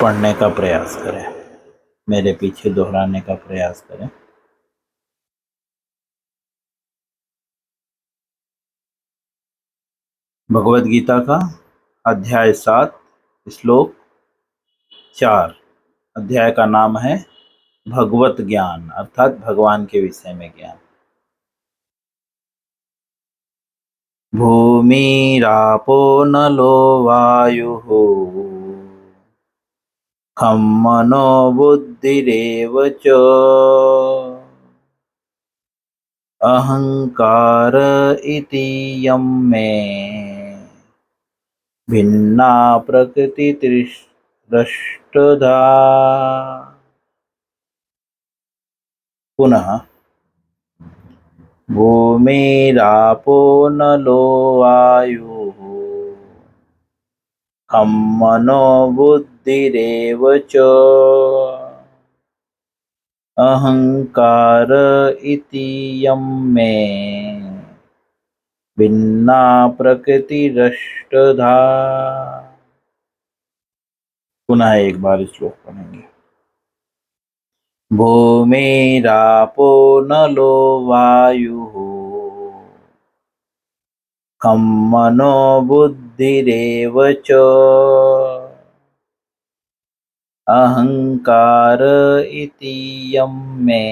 पढ़ने का प्रयास करें, मेरे पीछे दोहराने का प्रयास करें। भगवद गीता का अध्याय 7 श्लोक 4। अध्याय का नाम है भगवत ज्ञान, अर्थात भगवान के विषय में ज्ञान। भूमिरापो नलो वायुः खं मनो बुद्धिरेव च अहंकार इति यं मे भिन्ना प्रकृतिरष्टधा। पुनः भूमिरापो नलो वायुः खं मनो बुद्धिरेव च अहंकार इति यं मे भिन्ना प्रकृतिरष्टधा। पुनः एक बार श्लोक पढ़ेंगे। भूमिरापो नलो वायुः खं मनो बुद्धिरेव च अहंकार इति यं मे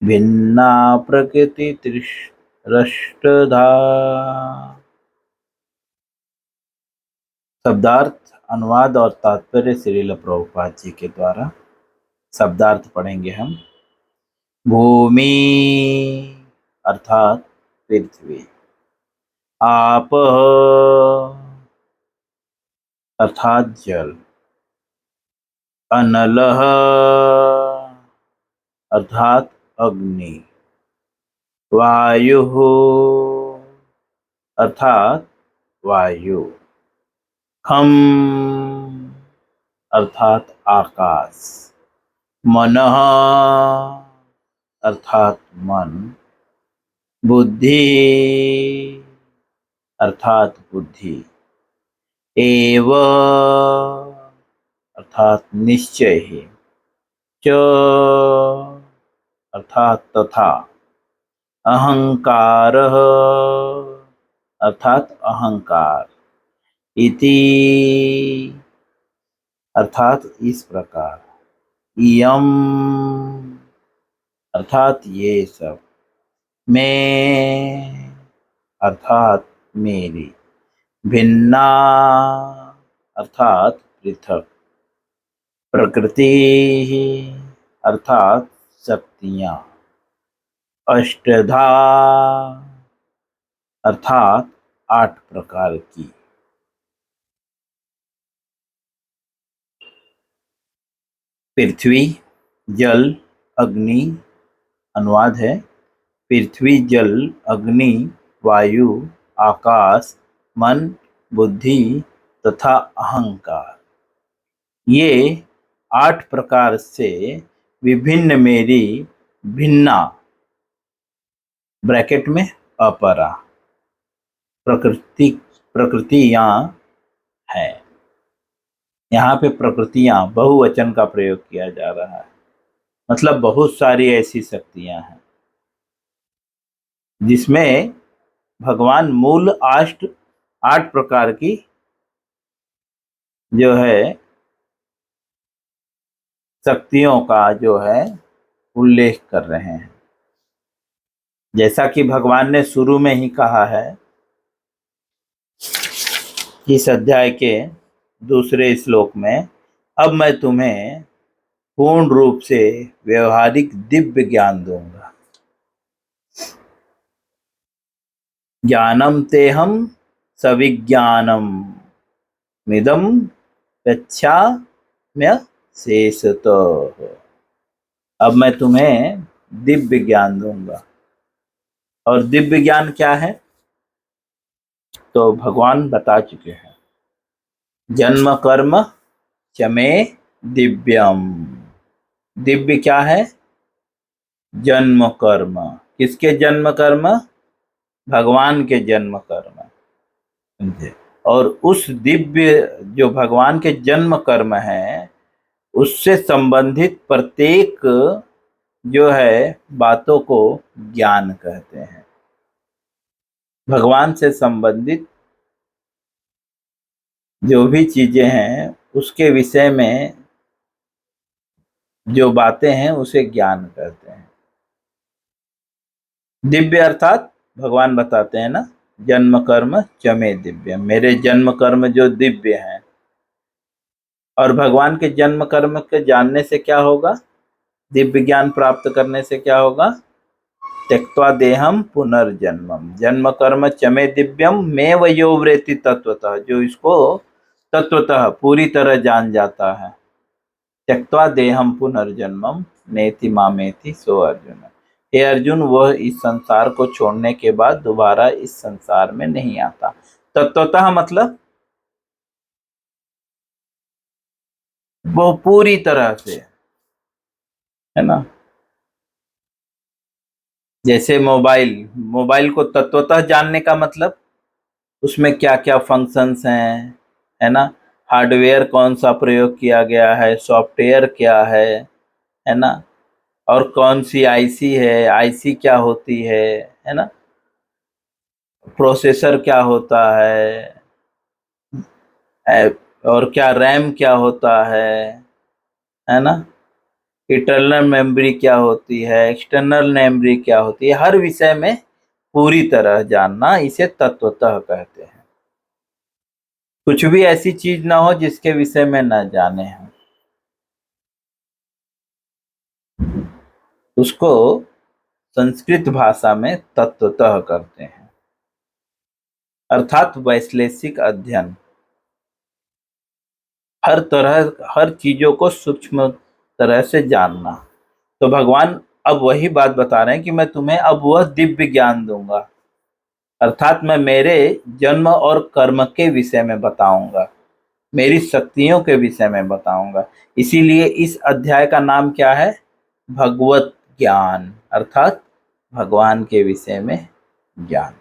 भिन्ना प्रकृतिरष्टधा। शब्दार्थ, अनुवाद और तात्पर्य श्रील प्रभुपाद जी के द्वारा। शब्दार्थ पढ़ेंगे हम। भूमि अर्थात पृथ्वी, आप अर्थात जल, अनलः अर्थात अग्नि, वायुः अर्थात वायु, खं अर्थात आकाश, मनः अर्थात मन, बुद्धि अर्थात बुद्धि, एव अर्थात निश्चय ही, च अर्थात तथा, अहंकार अर्थात अहंकार, इति अर्थात इस प्रकार, यम अर्थात ये सब, मैं अर्थात मेरी, भिन्ना अर्थात पृथक, प्रकृति अर्थात शक्तियाँ, अष्टधा अर्थात 8 प्रकार की। पृथ्वी, जल, अग्नि। अनुवाद है। पृथ्वी, जल, अग्नि, वायु, आकाश, मन, बुद्धि तथा अहंकार, ये 8 प्रकार से विभिन्न मेरी भिन्ना ब्रैकेट में अपरा प्रकृतियां हैं। यहाँ पे प्रकृतियां बहुवचन का प्रयोग किया जा रहा है, मतलब बहुत सारी ऐसी शक्तियां हैं जिसमें भगवान मूल 8 प्रकार की जो है शक्तियों का जो है उल्लेख कर रहे हैं। जैसा कि भगवान ने शुरू में ही कहा है, इस अध्याय के दूसरे श्लोक में, अब मैं तुम्हें पूर्ण रूप से व्यवहारिक दिव्य ज्ञान दूंगा। ज्ञानम तेहम सविज्ञानम मिदम गच्छाम्य शेषतः। अब मैं तुम्हें दिव्य ज्ञान दूंगा। और दिव्य ज्ञान क्या है तो भगवान बता चुके हैं। जन्म कर्म चमे दिव्यम। दिव्य क्या है? जन्म कर्म। किसके जन्म कर्म? भगवान के जन्म कर्म। समझे? और उस दिव्य जो भगवान के जन्म कर्म है उससे संबंधित प्रत्येक जो है बातों को ज्ञान कहते हैं। भगवान से संबंधित जो भी चीजें हैं उसके विषय में जो बातें हैं उसे ज्ञान कहते हैं। दिव्य अर्थात भगवान बताते हैं ना, जन्म कर्म चमे दिव्य, मेरे जन्म कर्म जो दिव्य हैं। और भगवान के जन्म कर्म के जानने से क्या होगा, दिव्य ज्ञान प्राप्त करने से क्या होगा, त्यक्त्वा देहम पुनर्जन्मम जन्म कर्म चमे दिव्यम में वयो व्रेति तत्वतः, जो इसको तत्वतः पूरी तरह जान जाता है। त्यक्त्वा देहम पुनर्जन्मम नेति मामेति सो अर्जुन, हे अर्जुन वह इस संसार को छोड़ने के बाद दोबारा इस संसार में नहीं आता। तत्वतः मतलब वो पूरी तरह से, है ना। जैसे मोबाइल को तत्वतः जानने का मतलब उसमें क्या क्या फंक्शंस हैं, है ना, हार्डवेयर कौन सा प्रयोग किया गया है, सॉफ्टवेयर क्या है ना, और कौन सी आईसी है, आईसी क्या होती है ना, प्रोसेसर क्या होता है, और क्या रैम क्या होता है ना, इंटरनल मेमोरी क्या होती है, एक्सटर्नल मेमोरी क्या होती है, हर विषय में पूरी तरह जानना, इसे तत्वतः कहते हैं। कुछ भी ऐसी चीज ना हो जिसके विषय में न जाने हम, उसको संस्कृत भाषा में तत्वतः करते हैं, अर्थात वैश्लेषिक अध्ययन, हर चीजों को सूक्ष्म तरह से जानना। तो भगवान अब वही बात बता रहे हैं कि मैं तुम्हें अब वह दिव्य ज्ञान दूंगा, अर्थात मैं मेरे जन्म और कर्म के विषय में बताऊंगा, मेरी शक्तियों के विषय में बताऊंगा। इसीलिए इस अध्याय का नाम क्या है, भगवत ज्ञान, अर्थात भगवान के विषय में ज्ञान।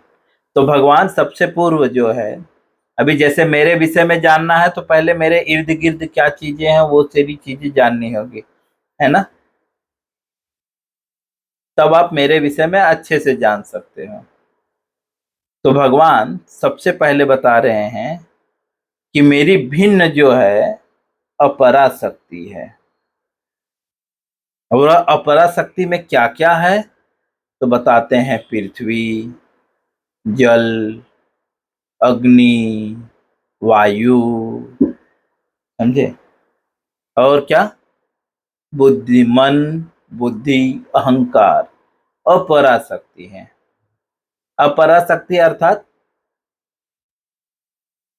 तो भगवान सबसे पूर्व जो है, अभी जैसे मेरे विषय में जानना है तो पहले मेरे इर्द गिर्द क्या चीजें हैं वो सारी चीजें जाननी होगी, है ना, तब आप मेरे विषय में अच्छे से जान सकते हो। तो भगवान सबसे पहले बता रहे हैं कि मेरी भिन्न जो है अपरा शक्ति है। और अपरा शक्ति में क्या क्या है तो बताते हैं, पृथ्वी, जल, अग्नि, वायु, समझे, और क्या, बुद्धि, मन, बुद्धि, अहंकार, अपरा शक्ति है। अपरा शक्ति अर्थात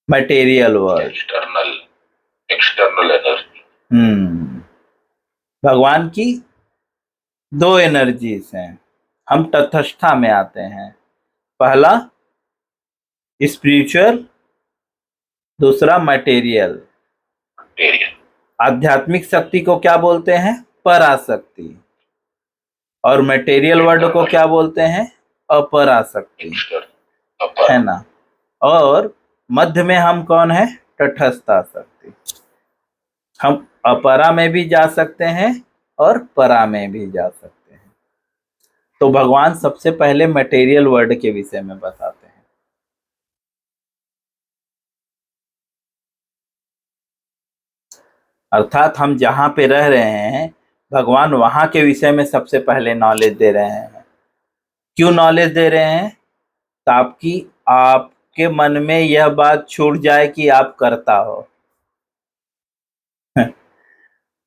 material world, external external energy. भगवान की दो एनर्जीज हैं, हम तटस्थता में आते हैं, पहला स्पिरिचुअल, दूसरा मटेरियल। आध्यात्मिक शक्ति को क्या बोलते हैं, पराशक्ति, और मटेरियल वर्ल्ड को क्या बोलते हैं, अपराशक्ति, है ना। और मध्य में हम कौन है, तटस्था शक्ति, हम अपरा में भी जा सकते हैं और परा में भी जा सकते हैं। तो भगवान सबसे पहले मटेरियल वर्ल्ड के विषय में बताते हैं। अर्थात हम जहां पे रह रहे हैं भगवान वहां के विषय में सबसे पहले नॉलेज दे रहे हैं। क्यों नॉलेज दे रहे हैं, ताकि आपके मन में यह बात छूट जाए कि आप करता हो।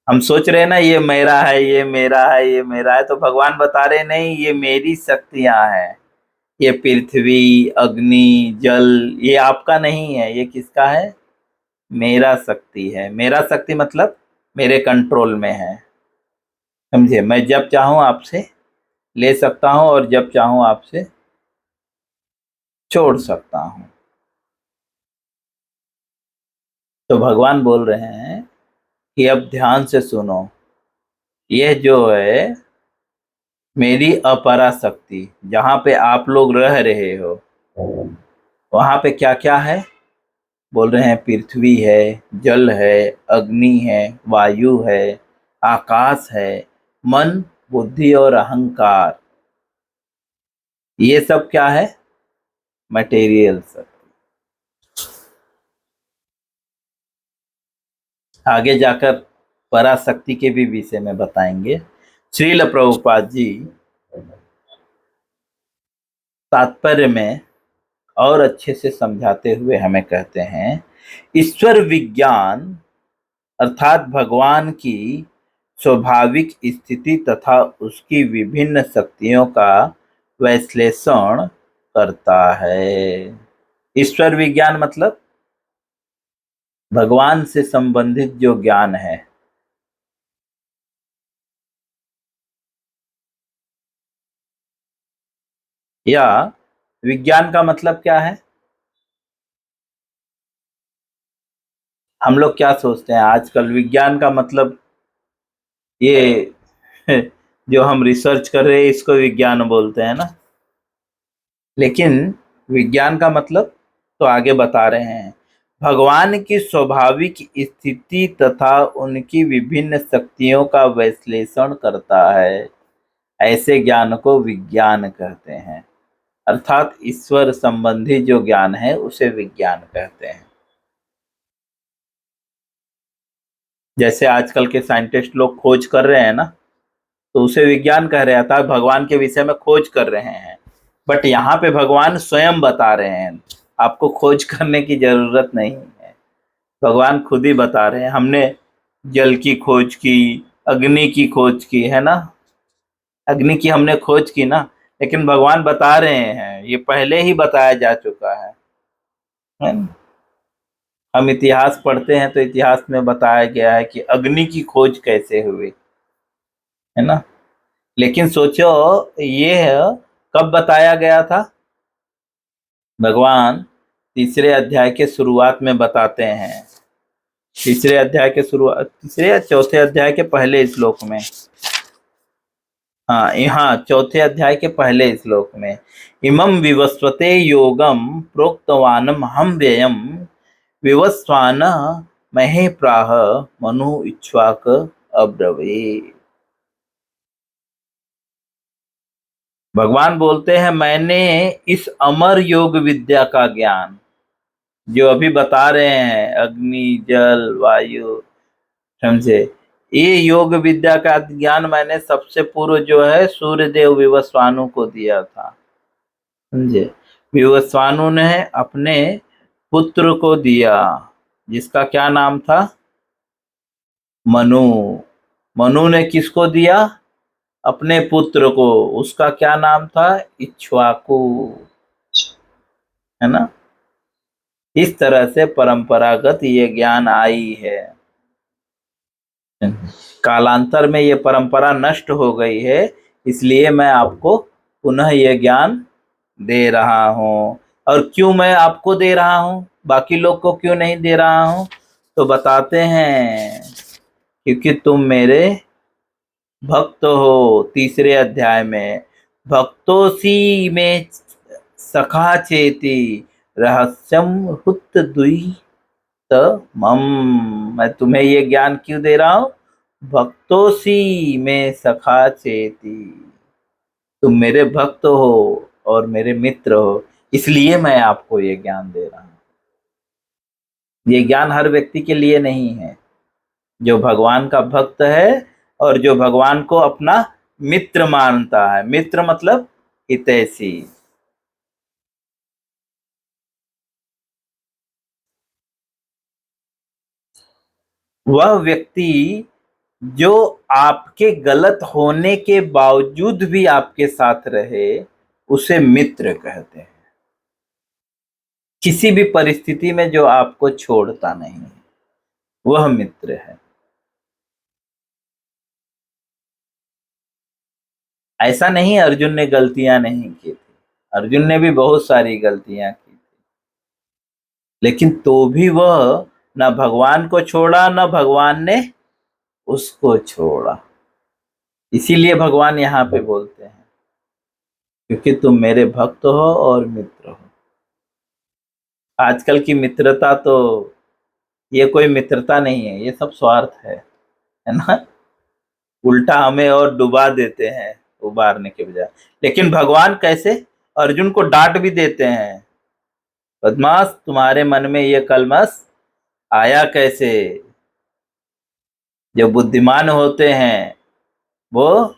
हम सोच रहे हैं ना ये मेरा है, ये मेरा है, ये मेरा है, तो भगवान बता रहे नहीं, ये मेरी शक्तियां हैं, ये पृथ्वी, अग्नि, जल, ये आपका नहीं है, ये किसका है, मेरा शक्ति है। मेरा शक्ति मतलब मेरे कंट्रोल में है, समझे। मैं जब चाहूं आपसे ले सकता हूं और जब चाहूं आपसे छोड़ सकता हूं। तो भगवान बोल रहे हैं कि अब ध्यान से सुनो, यह जो है मेरी अपरा शक्ति, जहां पे आप लोग रह रहे हो वहां पे क्या क्या है, बोल रहे हैं पृथ्वी है, जल है, अग्नि है, वायु है, आकाश है, मन, बुद्धि और अहंकार, ये सब क्या है? मटेरियल सब। आगे जाकर पराशक्ति के भी विषय में बताएंगे। श्रील प्रभुपाद जी तात्पर्य में और अच्छे से समझाते हुए हमें कहते हैं, ईश्वर विज्ञान अर्थात भगवान की स्वाभाविक स्थिति तथा उसकी विभिन्न शक्तियों का विश्लेषण करता है। ईश्वर विज्ञान मतलब भगवान से संबंधित जो ज्ञान है, या विज्ञान का मतलब क्या है? हम लोग क्या सोचते हैं आजकल विज्ञान का मतलब ये जो हम रिसर्च कर रहे हैं इसको विज्ञान बोलते हैं ना। लेकिन विज्ञान का मतलब तो आगे बता रहे हैं, भगवान की स्वाभाविक स्थिति तथा उनकी विभिन्न शक्तियों का विश्लेषण करता है। ऐसे ज्ञान को विज्ञान कहते हैं, अर्थात ईश्वर संबंधी जो ज्ञान है उसे विज्ञान कहते हैं। जैसे आजकल के साइंटिस्ट लोग खोज कर रहे हैं ना, तो उसे विज्ञान कह रहे हैं, अर्थात भगवान के विषय में खोज कर रहे हैं। बट यहाँ पे भगवान स्वयं बता रहे हैं, आपको खोज करने की जरूरत नहीं है। भगवान खुद ही बता रहे हैं, हमने जल की खोज की, अग्नि की खोज की है ना, अग्नि की हमने खोज की ना। लेकिन भगवान बता रहे हैं ये पहले ही बताया जा चुका है ना? हम इतिहास पढ़ते हैं तो इतिहास में बताया गया है कि अग्नि की खोज कैसे हुई, है ना। लेकिन सोचो ये कब बताया गया था? भगवान तीसरे अध्याय के शुरुआत में बताते हैं, तीसरे अध्याय के शुरुआत, तीसरे या चौथे अध्याय के पहले श्लोक में। हाँ, यहाँ चौथे अध्याय के पहले श्लोक में, इमं विवस्वते योगम प्रोक्तवानम हम व्ययम विवस्वान महे प्राह मनु इक्ष्वाक अब्रवीत्। भगवान बोलते हैं मैंने इस अमर योग विद्या का ज्ञान जो अभी बता रहे हैं, अग्नि जल वायु, समझे, ये योग विद्या का ज्ञान मैंने सबसे पूर्व जो है सूर्यदेव विवस्वानु को दिया था, समझे। विवस्वानु ने अपने पुत्र को दिया जिसका क्या नाम था? मनु। मनु ने किसको दिया? अपने पुत्र को, उसका क्या नाम था? इक्ष्वाकु, है ना। इस तरह से परंपरागत ये ज्ञान आई है। कालांतर में ये परंपरा नष्ट हो गई है, इसलिए मैं आपको पुनः ये ज्ञान दे रहा हूँ। और क्यों मैं आपको दे रहा हूँ, बाकी लोग को क्यों नहीं दे रहा हूँ? तो बताते हैं, क्योंकि तुम मेरे भक्त हो। तीसरे अध्याय में, भक्तोसी में सखा चेती रहस्यम हुत द्वैत मम। मैं तुम्हें ये ज्ञान क्यों दे रहा हूं? भक्तोसी में सखा चेती, तुम मेरे भक्त हो और मेरे मित्र हो, इसलिए मैं आपको ये ज्ञान दे रहा हूं। ये ज्ञान हर व्यक्ति के लिए नहीं है। जो भगवान का भक्त है और जो भगवान को अपना मित्र मानता है, मित्र मतलब हितैषी। वह व्यक्ति जो आपके गलत होने के बावजूद भी आपके साथ रहे, उसे मित्र कहते हैं। किसी भी परिस्थिति में जो आपको छोड़ता नहीं, वह मित्र है। ऐसा नहीं अर्जुन ने गलतियां नहीं की थी, अर्जुन ने भी बहुत सारी गलतियां की थी, लेकिन तो भी वह न भगवान को छोड़ा न भगवान ने उसको छोड़ा। इसीलिए भगवान यहाँ पे बोलते हैं, क्योंकि तुम मेरे भक्त हो और मित्र हो। आजकल की मित्रता तो ये कोई मित्रता नहीं है, ये सब स्वार्थ है ना। उल्टा हमें और डुबा देते हैं उबारने के बजाय। लेकिन भगवान कैसे, अर्जुन को डांट भी देते हैं, बदमाश तुम्हारे मन में ये कलमश आया कैसे। जो बुद्धिमान होते हैं वो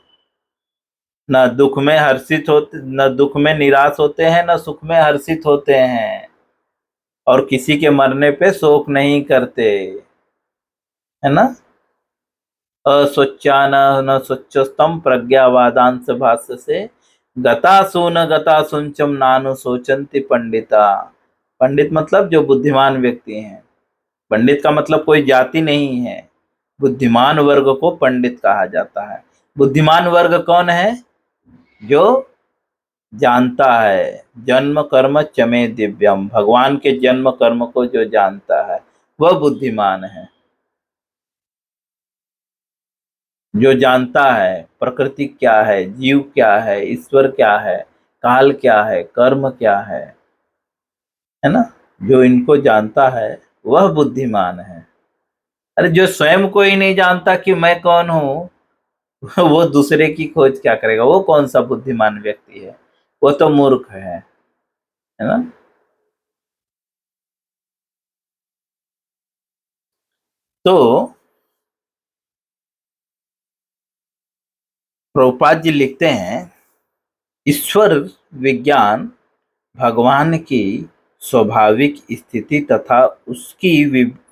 न दुख में हर्षित होते, न दुख में निराश होते हैं, न सुख में हर्षित होते हैं, और किसी के मरने पे शोक नहीं करते, है ना। असोच्चा न स्वच्छस्तम प्रज्ञावादांश भाष्य से गतासून नानु सोचंती पंडिता। पंडित मतलब जो बुद्धिमान व्यक्ति हैं। पंडित का मतलब कोई जाति नहीं है, बुद्धिमान वर्ग को पंडित कहा जाता है। बुद्धिमान वर्ग कौन है? जो जानता है जन्म कर्म चमे दिव्यम, भगवान के जन्म कर्म को जो जानता है वह बुद्धिमान है। जो जानता है प्रकृति क्या है, जीव क्या है, ईश्वर क्या है, काल क्या है, कर्म क्या है ना, जो इनको जानता है वह बुद्धिमान है। अरे जो स्वयं को ही नहीं जानता कि मैं कौन हूं, वो दूसरे की खोज क्या करेगा? वो कौन सा बुद्धिमान व्यक्ति है? वो तो मूर्ख है ना। तो प्रभुपाद जी लिखते हैं, ईश्वर विज्ञान भगवान की स्वाभाविक स्थिति तथा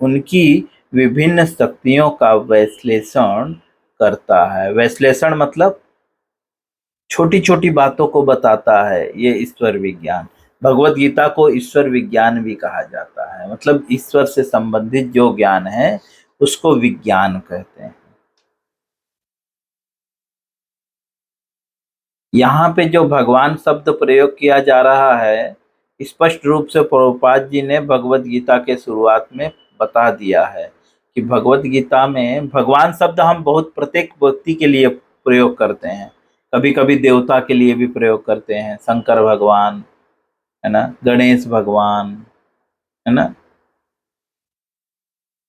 उनकी विभिन्न शक्तियों का विश्लेषण करता है। विश्लेषण मतलब छोटी छोटी बातों को बताता है, ये ईश्वर विज्ञान। भगवत गीता को ईश्वर विज्ञान भी कहा जाता है, मतलब ईश्वर से संबंधित जो ज्ञान है उसको विज्ञान कहते हैं। यहाँ पे जो भगवान शब्द प्रयोग किया जा रहा है, स्पष्ट रूप से प्रभुपाद जी ने भगवत गीता के शुरुआत में बता दिया है कि भगवत गीता में भगवान शब्द हम बहुत प्रत्येक व्यक्ति के लिए प्रयोग करते हैं। कभी कभी देवता के लिए भी प्रयोग करते हैं, शंकर भगवान, है ना, गणेश भगवान, है ना।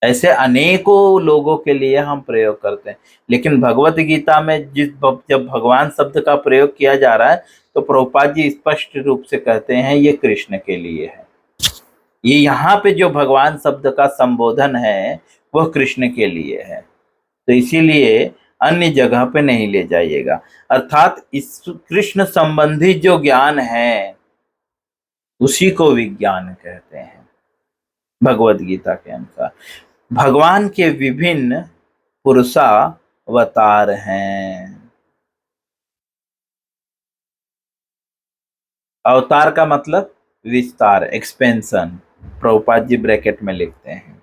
ऐसे अनेकों लोगों के लिए हम प्रयोग करते हैं। लेकिन भगवत गीता में जब भगवान शब्द का प्रयोग किया जा रहा है तो प्रभुपाद जी स्पष्ट रूप से कहते हैं ये कृष्ण के लिए है। ये यहाँ पे जो भगवान शब्द का संबोधन है वह कृष्ण के लिए है, तो इसीलिए अन्य जगह पे नहीं ले जाइएगा। अर्थात इस कृष्ण संबंधी जो ज्ञान है उसी को विज्ञान कहते हैं भगवत गीता के अनुसार। भगवान के विभिन्न पुरुषावतार हैं। अवतार का मतलब विस्तार, एक्सपेंशन। प्रभुपाद जी ब्रैकेट में लिखते हैं,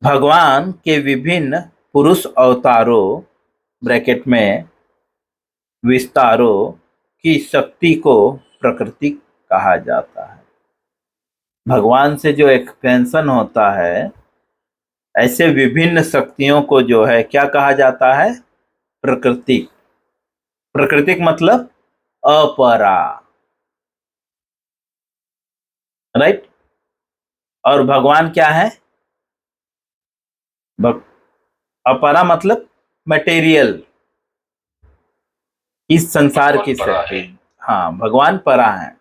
भगवान के विभिन्न पुरुष अवतारों ब्रैकेट में विस्तारों की शक्ति को प्रकृति कहा जाता है। भगवान से जो एक्सपेंशन होता है, ऐसे विभिन्न शक्तियों को जो है क्या कहा जाता है? प्रकृति। प्राकृतिक मतलब अपरा, राइट। और भगवान क्या है? अपरा मतलब मटेरियल, इस संसार की शक्ति। हाँ, भगवान परा है।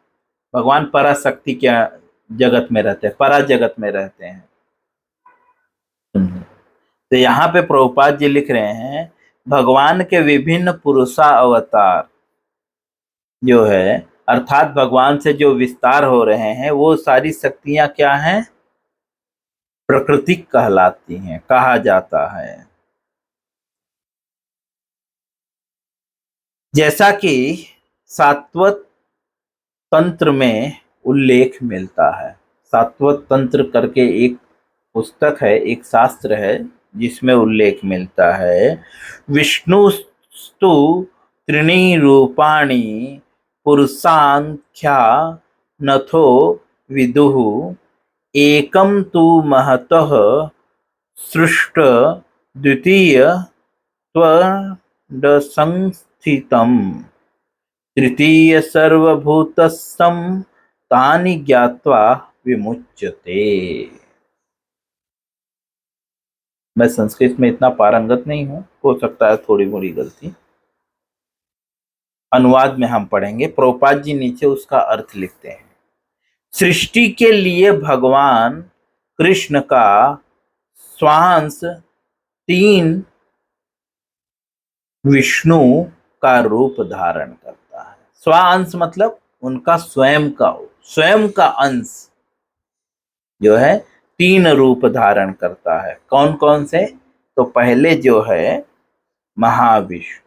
भगवान परा शक्ति क्या जगत में रहते हैं, परा जगत में रहते हैं। तो यहाँ पे प्रभुपाद जी लिख रहे हैं, भगवान के विभिन्न पुरुषा अवतार जो है, अर्थात भगवान से जो विस्तार हो रहे हैं वो सारी शक्तियां क्या हैं? प्रकृति कहलाती हैं, कहा जाता है। जैसा कि सात्वत तंत्र में उल्लेख मिलता है। सात्वत तंत्र करके एक पुस्तक है, एक शास्त्र है जिसमें उल्लेख मिलता है, विष्णुस्तु त्रीणि रूपाणि पुरुषाख्या नथो विदुः एकम तु महतः सृष्ट द्वितीय त्वदसंस्थितम् तृतीय सर्वभूतस्थं तानि ज्ञात्वा विमुच्यते। मैं संस्कृत में इतना पारंगत नहीं हूं, हो सकता है थोड़ी मोड़ी गलती। अनुवाद में हम पढ़ेंगे। प्रभुपाद जी नीचे उसका अर्थ लिखते हैं। सृष्टि के लिए भगवान कृष्ण का स्वांश 3 विष्णु का रूप धारण करता है। स्वांश मतलब उनका स्वयं का अंश जो है 3 रूप धारण करता है। कौन कौन से? तो पहले जो है महाविष्णु,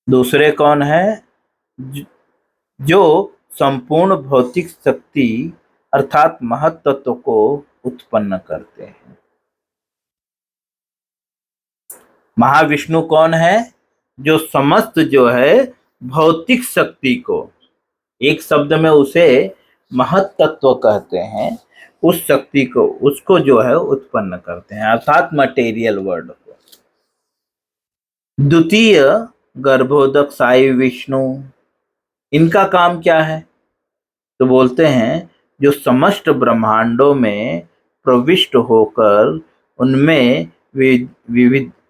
दूसरे कौन है? जो संपूर्ण भौतिक शक्ति अर्थात महत तत्व को उत्पन्न करते हैं। महाविष्णु कौन है? जो समस्त जो है भौतिक शक्ति को, एक शब्द में उसे महत तत्व कहते हैं, उस शक्ति को, उसको जो है उत्पन्न करते हैं, अर्थात मटेरियल वर्ल्ड को। द्वितीय गर्भोदक साई विष्णु, इनका काम क्या है? तो बोलते हैं जो समस्त ब्रह्मांडों में प्रविष्ट होकर उनमें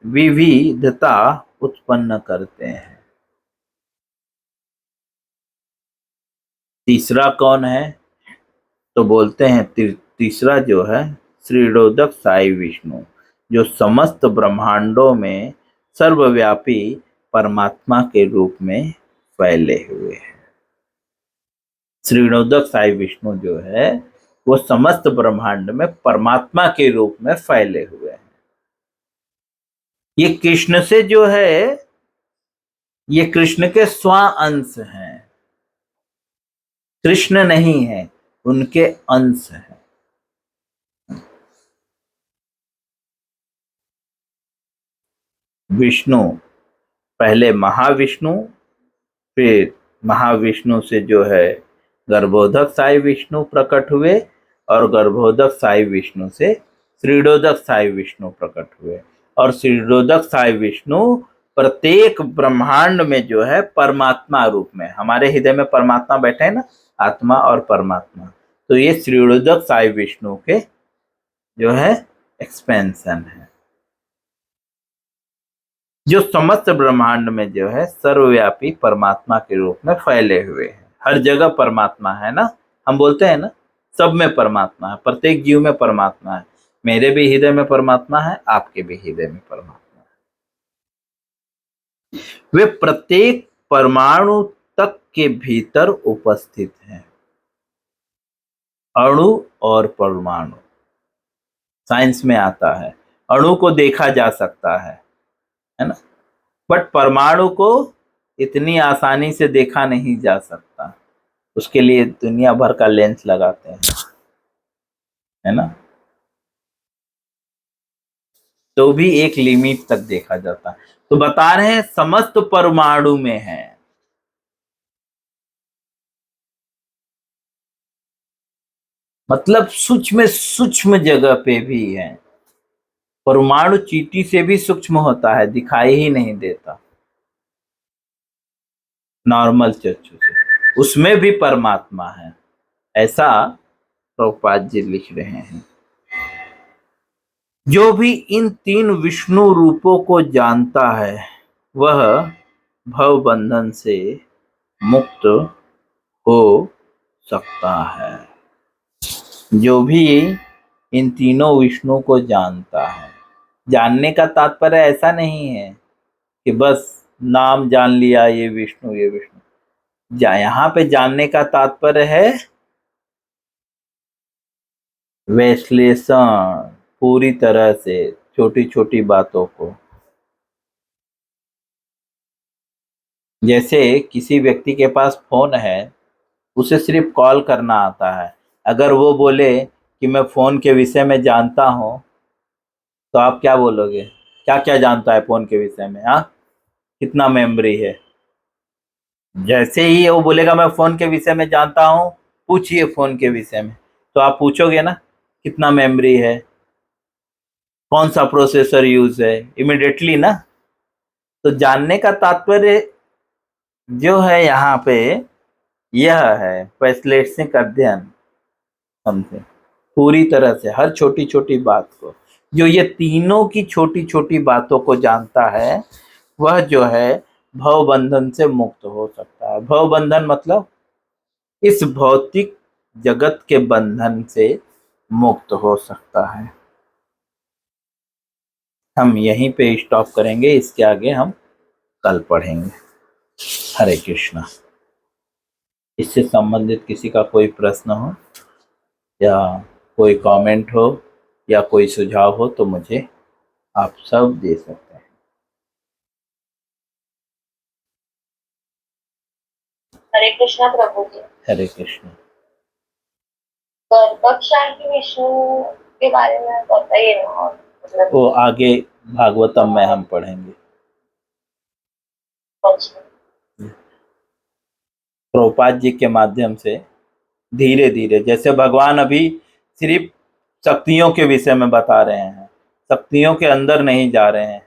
विविधता उत्पन्न करते हैं। तीसरा कौन है? तो बोलते हैं तीसरा जो है श्रीरोदक साई विष्णु, जो समस्त ब्रह्मांडों में सर्वव्यापी परमात्मा के रूप में फैले हुए हैं। श्रीरोदक साई विष्णु जो है वो समस्त ब्रह्मांड में परमात्मा के रूप में फैले हुए हैं। ये कृष्ण से जो है, ये कृष्ण के स्व अंश हैं, कृष्ण नहीं है, उनके अंश हैं। विष्णु पहले महाविष्णु, फिर महाविष्णु से जो है गर्भोदक साई विष्णु प्रकट हुए, और गर्भोदक साई विष्णु से श्रीरोदक साई विष्णु प्रकट हुए। और श्रीरोदक साई विष्णु प्रत्येक ब्रह्मांड में जो है परमात्मा रूप में, हमारे हृदय में परमात्मा बैठे हैं ना, आत्मा और परमात्मा, तो ये श्रीरोदक साई विष्णु के जो है एक्सपेंशन है, जो समस्त ब्रह्मांड में जो है सर्वव्यापी परमात्मा के रूप में फैले हुए हैं। हर जगह परमात्मा है ना, हम बोलते हैं ना सब में परमात्मा है, प्रत्येक जीव में परमात्मा है। मेरे भी हृदय में परमात्मा है, आपके भी हृदय में परमात्मा है। वे प्रत्येक परमाणु तक के भीतर उपस्थित हैं। अणु और परमाणु साइंस में आता है। अणु को देखा जा सकता है ना, बट परमाणु को इतनी आसानी से देखा नहीं जा सकता, उसके लिए दुनिया भर का लेंस लगाते हैं, है ना, तो भी एक लिमिट तक देखा जाता है। तो बता रहे हैं समस्त परमाणु में है, मतलब सूक्ष्म जगह पे भी है। परमाणु चींटी से भी सूक्ष्म होता है, दिखाई ही नहीं देता नॉर्मल चक्षु से, उसमें भी परमात्मा है, ऐसा प्रभुपाद जी लिख रहे हैं। जो भी इन 3 विष्णु रूपों को जानता है वह भव बंधन से मुक्त हो सकता है। जो भी इन तीनों विष्णु को जानता है, जानने का तात्पर्य ऐसा नहीं है कि बस नाम जान लिया ये विष्णु ये विष्णु, यहाँ पे जानने का तात्पर्य है विश्लेषण, पूरी तरह से छोटी छोटी बातों को। जैसे किसी व्यक्ति के पास फोन है, उसे सिर्फ कॉल करना आता है, अगर वो बोले कि मैं फोन के विषय में जानता हूं, तो आप क्या बोलोगे? क्या क्या जानता है फोन के विषय में? हाँ, कितना मेमोरी है? जैसे ही वो बोलेगा मैं फोन के विषय में जानता हूं, पूछिए फोन के विषय में, तो आप पूछोगे ना कितना मेमोरी है, कौन सा प्रोसेसर यूज है, इमिडिएटली ना। तो जानने का तात्पर्य जो है यहाँ पे यह है वैश्लेषिक अध्ययन। समझे, पूरी तरह से हर छोटी छोटी बात को, जो ये तीनों की छोटी छोटी बातों को जानता है, वह जो है भव बंधन से मुक्त हो सकता है। भव बंधन मतलब इस भौतिक जगत के बंधन से मुक्त हो सकता है। हम यहीं पे स्टॉप करेंगे, इसके आगे हम कल पढ़ेंगे। हरे कृष्णा। इससे संबंधित किसी का कोई प्रश्न हो या कोई कमेंट हो या कोई सुझाव हो तो मुझे आप सब दे सकते हैं। हरे कृष्णा प्रभु जी। हरे कृष्ण। गर्भक शांति विष्णु के बारे में बताइए ना, और मतलब वो आगे भागवतम में हम पढ़ेंगे। अच्छा। प्रभुपाद जी के माध्यम से धीरे धीरे, जैसे भगवान अभी सिर्फ शक्तियों के विषय में बता रहे हैं, शक्तियों के अंदर नहीं जा रहे हैं।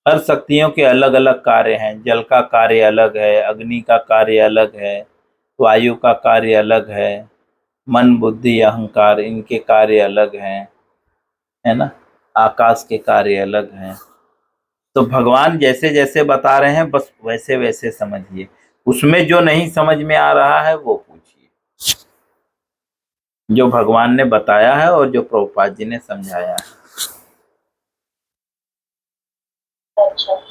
हर शक्तियों के अलग अलग कार्य हैं। जल का कार्य अलग है, अग्नि का कार्य अलग है, वायु का कार्य अलग है, मन बुद्धि अहंकार इनके कार्य अलग हैं, है ना। आकाश के कार्य अलग हैं। तो भगवान जैसे जैसे बता रहे हैं बस वैसे वैसे समझिए। उसमें जो नहीं समझ में आ रहा है वो पूछिए, जो भगवान ने बताया है और जो प्रभुपाद जी ने समझाया है। अच्छा।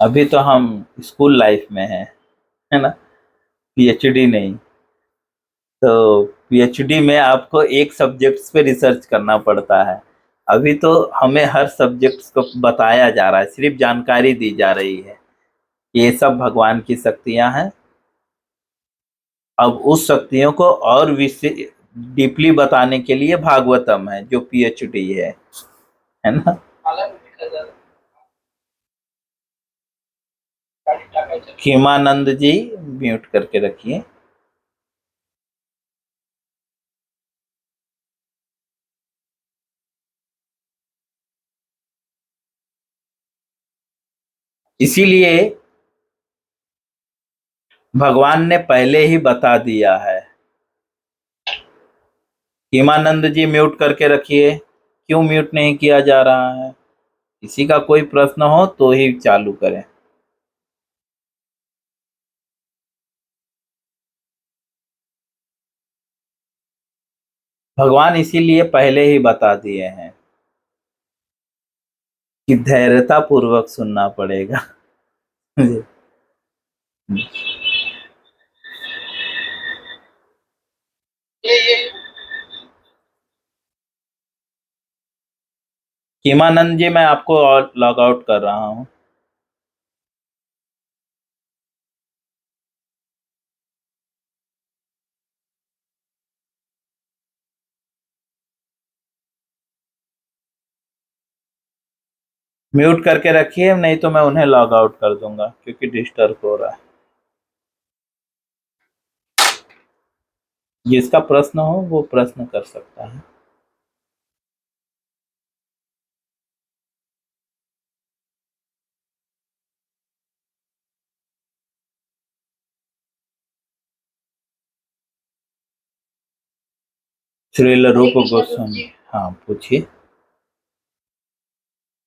अभी तो हम स्कूल लाइफ में हैं, है ना, पीएचडी नहीं। तो पीएचडी में आपको एक सब्जेक्ट्स पे रिसर्च करना पड़ता है। अभी तो हमें हर सब्जेक्ट्स को बताया जा रहा है, सिर्फ जानकारी दी जा रही है। ये सब भगवान की शक्तियां हैं। अब उस शक्तियों को और डीपली बताने के लिए भागवतम है जो पीएचडी है ना। खीमानंद जी म्यूट करके रखिए। इसीलिए भगवान ने पहले ही बता दिया है। हिमानंद जी म्यूट करके रखिए। क्यों म्यूट नहीं किया जा रहा है? किसी का कोई प्रश्न हो तो ही चालू करें। भगवान इसीलिए पहले ही बता दिए हैं कि धैर्यता पूर्वक सुनना पड़ेगा। हिमानंद जी मैं आपको और लॉग आउट कर रहा हूँ। म्यूट करके रखिए, नहीं तो मैं उन्हें लॉग आउट कर दूंगा क्योंकि डिस्टर्ब हो रहा है। जिसका प्रश्न हो वो प्रश्न कर सकता है। श्रील हरे रूप कृष्णा प्रभु गोस्वामी। जी। हाँ पूछिए।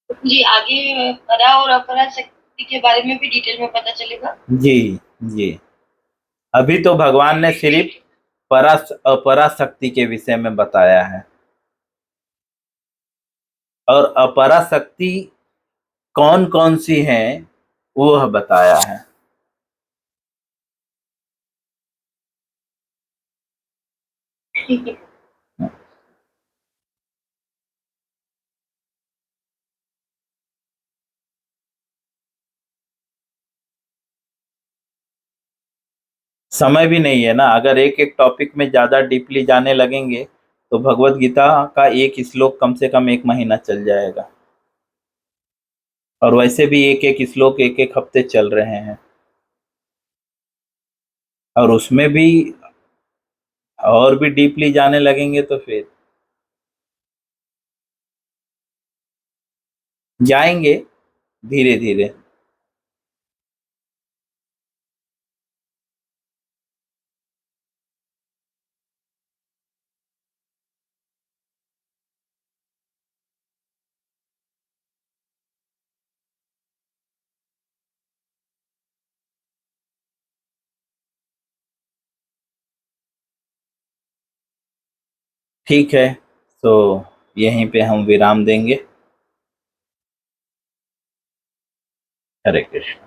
जी आगे परा और अपरा शक्ति के बारे में भी डिटेल में पता चलेगा। जी जी। अभी तो भगवान ने सिर्फ परा अपरा शक्ति के विषय में बताया है, और अपरा शक्ति कौन कौन सी हैं वह बताया है। ठीक है। समय भी नहीं है ना, अगर एक एक टॉपिक में ज्यादा डीपली जाने लगेंगे तो भगवत गीता का एक श्लोक कम से कम एक महीना चल जाएगा। और वैसे भी एक एक श्लोक एक एक हफ्ते चल रहे हैं, और उसमें भी और भी डीपली जाने लगेंगे तो फिर जाएंगे धीरे धीरे। ठीक है, तो यहीं पे हम विराम देंगे। हरे कृष्ण।